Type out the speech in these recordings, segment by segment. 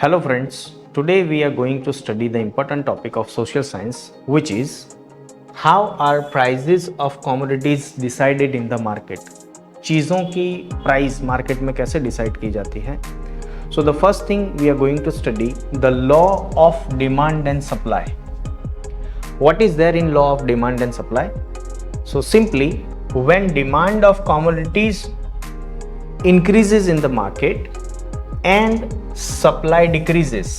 Hello friends, today we are going to study the important topic of social science, which is how are prices of commodities decided in the market. चीज़ों की price market में कैसे decide की जाती है. So the first thing we are going to study the law of demand and supply. What is there in law of demand and supply? So simply, when demand of commodities increases in the market and supply decreases,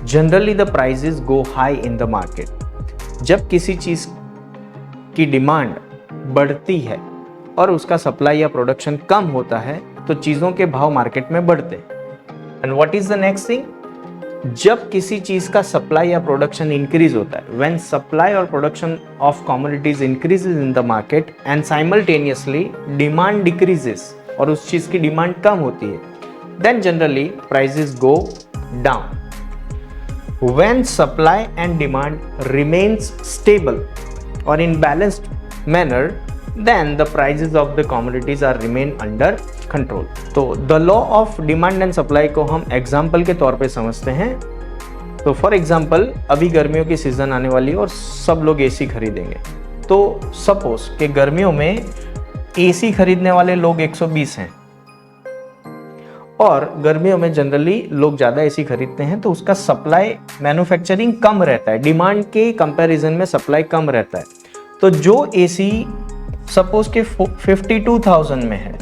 generally the prices go high in the market. जब किसी चीज़ की demand बढ़ती है और उसका supply या production कम होता है तो चीज़ों के भाव मार्केट में बढ़ते हैं. And what is the next thing? जब किसी चीज़ का सप्लाई या प्रोडक्शन इंक्रीज होता है, व्हेन सप्लाई और production of commodities increases in the market and simultaneously demand decreases और उस चीज़ की डिमांड कम होती है, then generally prices go down. When supply and demand remains stable or in balanced manner, then the prices of the commodities are remain under control. तो the law of demand and supply को हम example के तौर पे समझते हैं. तो for example अभी गर्मियों की सीजन आने वाली है और सब लोग एसी खरीदेंगे. तो सपोज कि गर्मियों में एसी खरीदने वाले लोग 120 हैं और गर्मियों में जनरली लोग ज़्यादा एसी खरीदते हैं, तो उसका सप्लाई मैन्युफैक्चरिंग कम रहता है, डिमांड के कंपैरिजन में सप्लाई कम रहता है. तो जो एसी सपोज के 52,000 में है,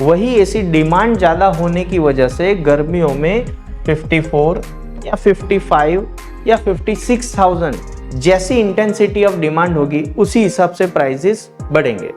वही एसी डिमांड ज़्यादा होने की वजह से गर्मियों में 54 या 55 या 56,000 जैसी इंटेंसिटी ऑफ डिमांड होगी, उसी हिसाब से प्राइसेस बढ़ेंगे.